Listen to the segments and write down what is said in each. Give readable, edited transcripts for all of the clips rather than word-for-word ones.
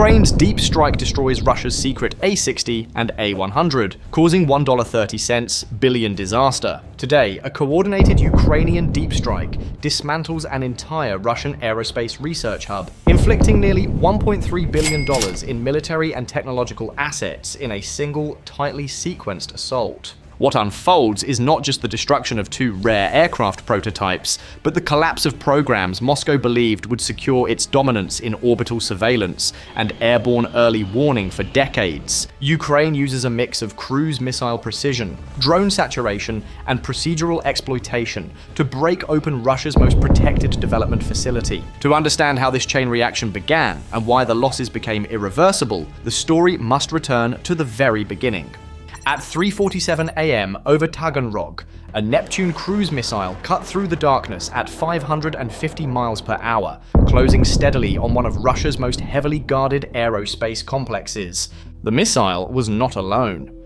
Ukraine's deep strike destroys Russia's secret A-60 and A-100, causing $1.30 billion disaster. Today, a coordinated Ukrainian deep strike dismantles an entire Russian aerospace research hub, inflicting nearly $1.3 billion in military and technological assets in a single, tightly sequenced assault. What unfolds is not just the destruction of two rare aircraft prototypes, but the collapse of programs Moscow believed would secure its dominance in orbital surveillance and airborne early warning for decades. Ukraine uses a mix of cruise missile precision, drone saturation, and procedural exploitation to break open Russia's most protected development facility. To understand how this chain reaction began and why the losses became irreversible, the story must return to the very beginning. At 3:47 a.m. over Taganrog, a Neptune cruise missile cut through the darkness at 550 miles per hour, closing steadily on one of Russia's most heavily guarded aerospace complexes. The missile was not alone.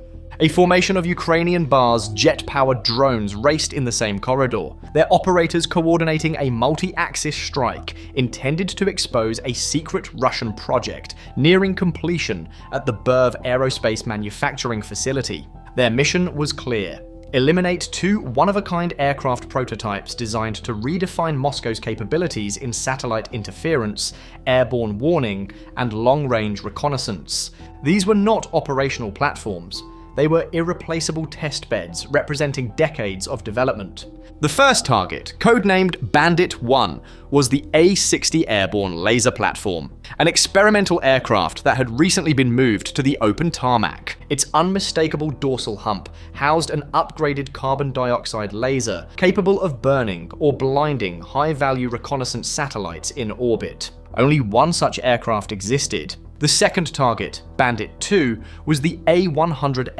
A formation of Ukrainian Bars jet-powered drones raced in the same corridor, their operators coordinating a multi-axis strike intended to expose a secret Russian project nearing completion at the Berv aerospace manufacturing facility. Their mission was clear: eliminate two one-of-a-kind aircraft prototypes designed to redefine Moscow's capabilities in satellite interference, airborne warning, and long-range reconnaissance. These were not operational platforms. They were irreplaceable test beds representing decades of development. The first target, codenamed Bandit 1, was the A-60 airborne laser platform, an experimental aircraft that had recently been moved to the open tarmac. Its unmistakable dorsal hump housed an upgraded carbon dioxide laser capable of burning or blinding high-value reconnaissance satellites in orbit. Only one such aircraft existed. The second target, Bandit 2, was the A-100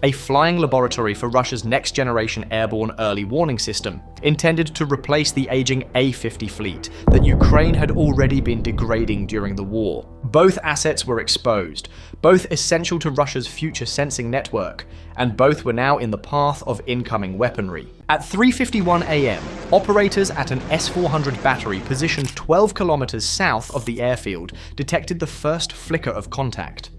a flying laboratory for Russia's next-generation airborne early warning system, intended to replace the aging A-50 fleet that Ukraine had already been degrading during the war. Both assets were exposed, both essential to Russia's future sensing network, and both were now in the path of incoming weaponry. At 3:51 a.m., operators at an S-400 battery positioned 12 kilometers south of the airfield detected the first flicker of contact.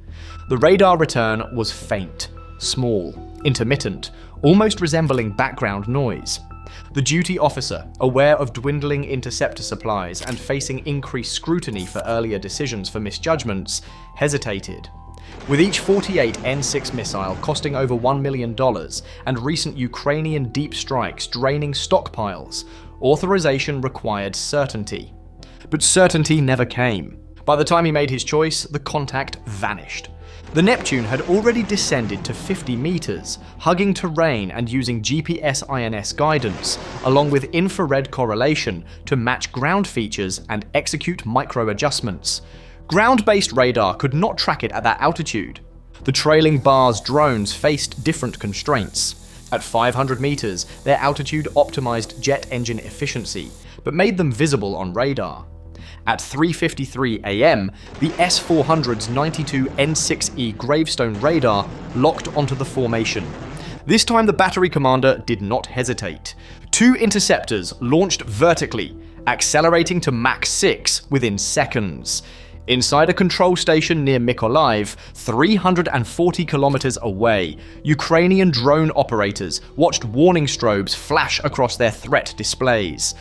The radar return was faint, small, intermittent, almost resembling background noise. The duty officer, aware of dwindling interceptor supplies and facing increased scrutiny for earlier decisions for misjudgments, hesitated. With each 48 N6 missile costing over $1 million and recent Ukrainian deep strikes draining stockpiles, authorization required certainty. But certainty never came. By the time he made his choice, the contact vanished. The Neptune had already descended to 50 meters, hugging terrain and using GPS INS guidance, along with infrared correlation to match ground features and execute micro-adjustments. Ground-based radar could not track it at that altitude. The trailing Bars drones faced different constraints. At 500 meters, their altitude optimized jet engine efficiency, but made them visible on radar. At 3:53 a.m., the S-400's 92 N6E gravestone radar locked onto the formation. This time the battery commander did not hesitate. Two interceptors launched vertically, accelerating to Mach 6 within seconds. Inside a control station near Mykolaiv, 340 kilometers away, Ukrainian drone operators watched warning strobes flash across their threat displays.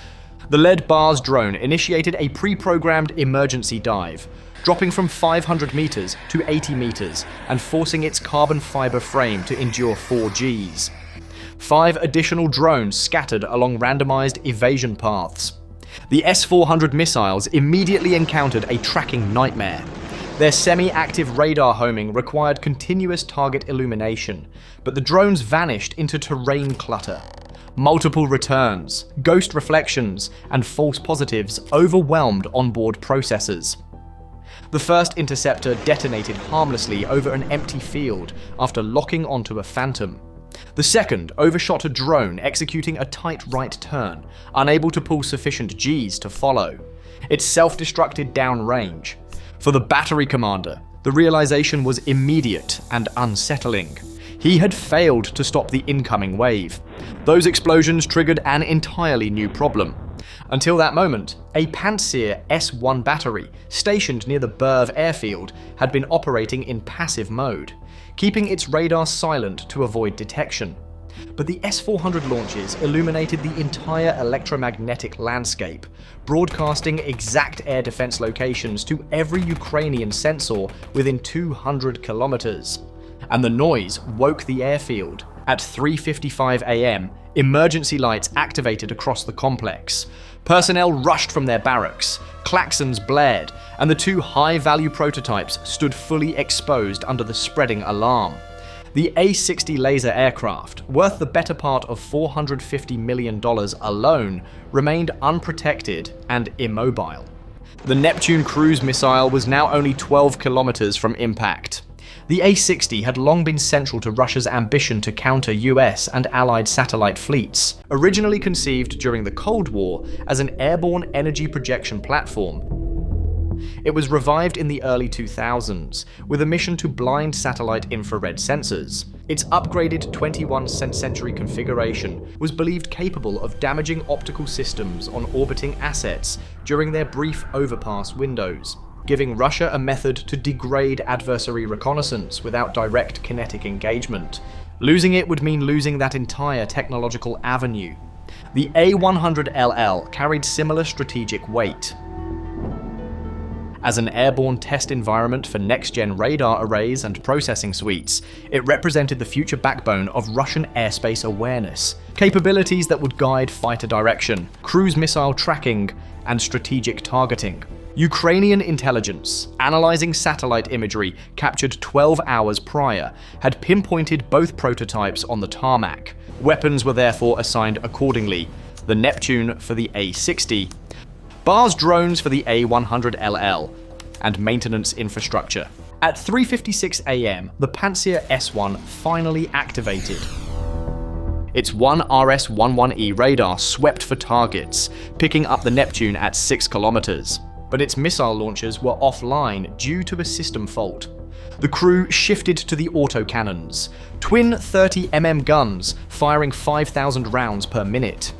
The lead Bars drone initiated a pre-programmed emergency dive, dropping from 500 meters to 80 meters and forcing its carbon fiber frame to endure 4 Gs. 5 additional drones scattered along randomized evasion paths. The S-400 missiles immediately encountered a tracking nightmare. Their semi-active radar homing required continuous target illumination, but the drones vanished into terrain clutter. Multiple returns, ghost reflections, and false positives overwhelmed onboard processors. The first interceptor detonated harmlessly over an empty field after locking onto a Phantom. The second overshot a drone executing a tight right turn, unable to pull sufficient Gs to follow. It self-destructed downrange. For the battery commander, the realization was immediate and unsettling. He had failed to stop the incoming wave. Those explosions triggered an entirely new problem. Until that moment, a Pantsir S-1 battery, stationed near the Berv airfield, had been operating in passive mode, keeping its radar silent to avoid detection. But the S-400 launches illuminated the entire electromagnetic landscape, broadcasting exact air defense locations to every Ukrainian sensor within 200 kilometers. And the noise woke the airfield. At 3:55 a.m., emergency lights activated across the complex. Personnel rushed from their barracks, klaxons blared, and the two high-value prototypes stood fully exposed under the spreading alarm. The A-60 laser aircraft, worth the better part of $450 million alone, remained unprotected and immobile. The Neptune cruise missile was now only 12 kilometers from impact. The A-60 had long been central to Russia's ambition to counter US and Allied satellite fleets. Originally conceived during the Cold War as an airborne energy projection platform, it was revived in the early 2000s with a mission to blind satellite infrared sensors. Its upgraded 21st century configuration was believed capable of damaging optical systems on orbiting assets during their brief overpass windows, giving Russia a method to degrade adversary reconnaissance without direct kinetic engagement. Losing it would mean losing that entire technological avenue. The A-100 carried similar strategic weight. As an airborne test environment for next-gen radar arrays and processing suites, it represented the future backbone of Russian airspace awareness, capabilities that would guide fighter direction, cruise missile tracking, and strategic targeting. Ukrainian intelligence, analyzing satellite imagery captured 12 hours prior, had pinpointed both prototypes on the tarmac. Weapons were therefore assigned accordingly: the Neptune for the A-60, BARS drones for the A-100 and maintenance infrastructure. At 3:56 a.m., the Pantsir S-1 finally activated. Its 1RS-11E radar swept for targets, picking up the Neptune at 6 kilometers. But its missile launchers were offline due to a system fault. The crew shifted to the autocannons, twin 30mm guns firing 5,000 rounds per minute.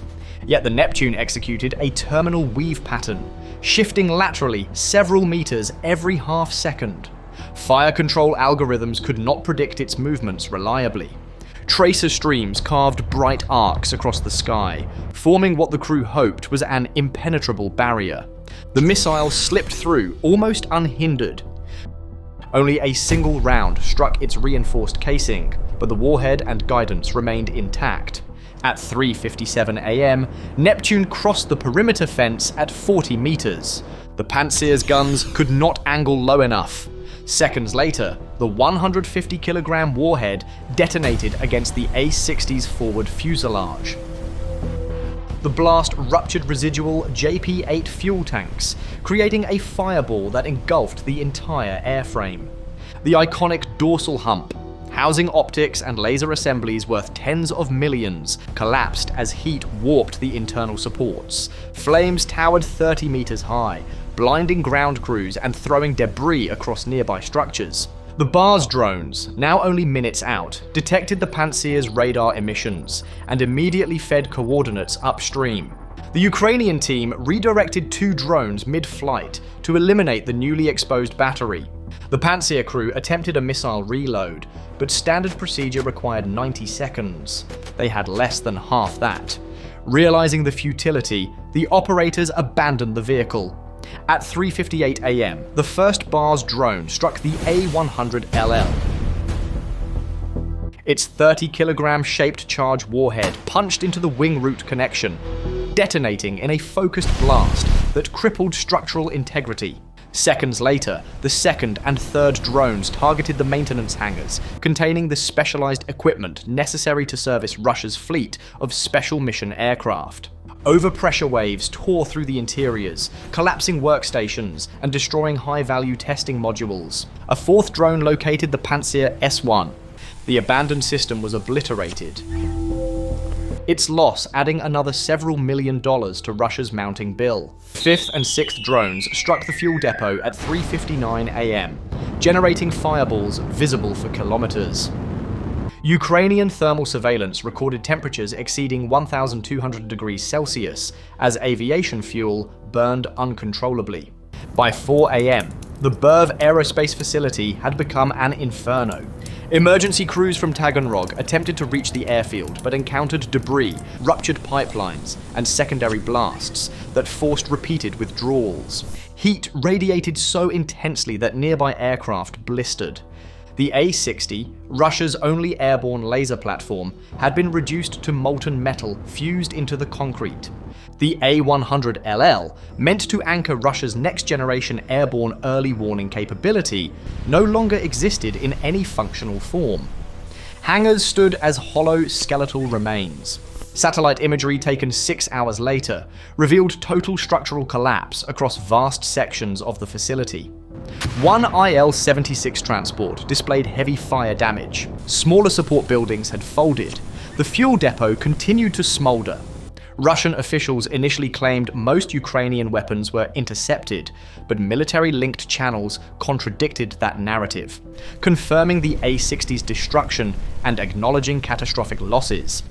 Yet the Neptune executed a terminal weave pattern, shifting laterally several meters every half second. Fire control algorithms could not predict its movements reliably. Tracer streams carved bright arcs across the sky, forming what the crew hoped was an impenetrable barrier. The missile slipped through almost unhindered. Only a single round struck its reinforced casing, but the warhead and guidance remained intact. At 3:57 a.m., Neptune crossed the perimeter fence at 40 meters. The Pantsir's guns could not angle low enough. Seconds later, the 150-kilogram warhead detonated against the A-60's forward fuselage. The blast ruptured residual JP-8 fuel tanks, creating a fireball that engulfed the entire airframe. The iconic dorsal hump, housing optics and laser assemblies worth tens of millions, collapsed as heat warped the internal supports. Flames towered 30 meters high, blinding ground crews and throwing debris across nearby structures. The BARS drones, now only minutes out, detected the Pantsir's radar emissions and immediately fed coordinates upstream. The Ukrainian team redirected 2 drones mid-flight to eliminate the newly exposed battery. The Pantsir crew attempted a missile reload, but standard procedure required 90 seconds. They had less than half that. Realizing the futility, the operators abandoned the vehicle. At 3:58 a.m., the first BARS drone struck the A-100 Its 30-kilogram shaped charge warhead punched into the wing root connection, detonating in a focused blast that crippled structural integrity. Seconds later, the second and third drones targeted the maintenance hangars, containing the specialized equipment necessary to service Russia's fleet of special mission aircraft. Overpressure waves tore through the interiors, collapsing workstations and destroying high-value testing modules. A fourth drone located the Pantsir S-1. The abandoned system was obliterated, its loss adding another several $1 million to Russia's mounting bill. Fifth and sixth drones struck the fuel depot at 3:59 a.m., generating fireballs visible for kilometers. Ukrainian thermal surveillance recorded temperatures exceeding 1,200 degrees Celsius as aviation fuel burned uncontrollably. By 4 a.m., the Berv aerospace facility had become an inferno. Emergency crews from Taganrog attempted to reach the airfield but encountered debris, ruptured pipelines, and secondary blasts that forced repeated withdrawals. Heat radiated so intensely that nearby aircraft blistered. The A-60, Russia's only airborne laser platform, had been reduced to molten metal fused into the concrete. The A-100 LL, meant to anchor Russia's next-generation airborne early warning capability, no longer existed in any functional form. Hangars stood as hollow skeletal remains. Satellite imagery taken 6 hours later revealed total structural collapse across vast sections of the facility. One IL-76 transport displayed heavy fire damage. Smaller support buildings had folded. The fuel depot continued to smolder. Russian officials initially claimed most Ukrainian weapons were intercepted, but military-linked channels contradicted that narrative, confirming the A-60's destruction and acknowledging catastrophic losses.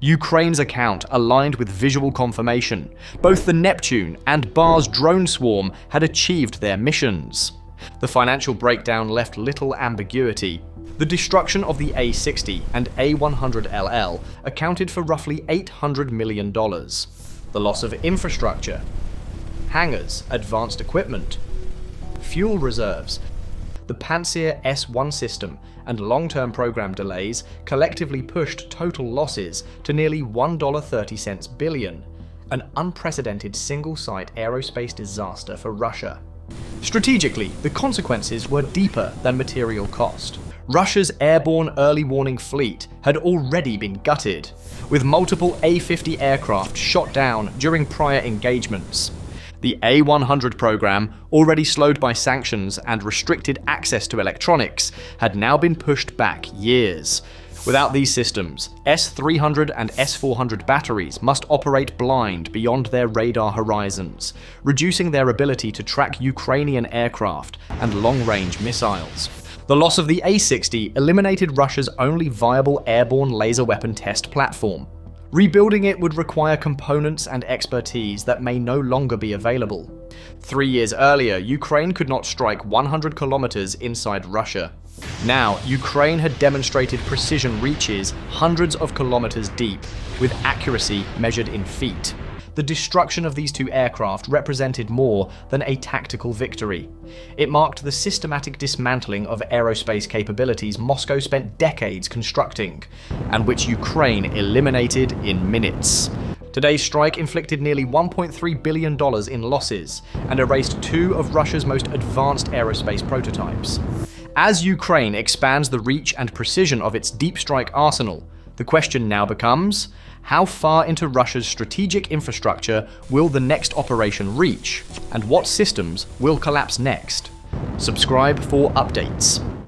Ukraine's account aligned with visual confirmation. Both the Neptune and Bar's drone swarm had achieved their missions. The financial breakdown left little ambiguity. The destruction of the A-60 and A-100 LL accounted for roughly $800 million. The loss of infrastructure, hangars, advanced equipment, fuel reserves, the Pantsir S-1 system, and long-term program delays collectively pushed total losses to nearly $1.30 billion, an unprecedented single-site aerospace disaster for Russia. Strategically, the consequences were deeper than material cost. Russia's airborne early warning fleet had already been gutted, with multiple A-50 aircraft shot down during prior engagements. The A-100 program, already slowed by sanctions and restricted access to electronics, had now been pushed back years. Without these systems, S-300 and S-400 batteries must operate blind beyond their radar horizons, reducing their ability to track Ukrainian aircraft and long-range missiles. The loss of the A-60 eliminated Russia's only viable airborne laser weapon test platform. Rebuilding it would require components and expertise that may no longer be available. 3 years earlier, Ukraine could not strike 100 kilometers inside Russia. Now, Ukraine had demonstrated precision reaches hundreds of kilometers deep, with accuracy measured in feet. The destruction of these two aircraft represented more than a tactical victory. It marked the systematic dismantling of aerospace capabilities Moscow spent decades constructing, and which Ukraine eliminated in minutes. Today's strike inflicted nearly $1.3 billion in losses and erased two of Russia's most advanced aerospace prototypes. As Ukraine expands the reach and precision of its deep strike arsenal, the question now becomes, how far into Russia's strategic infrastructure will the next operation reach, and what systems will collapse next? Subscribe for updates.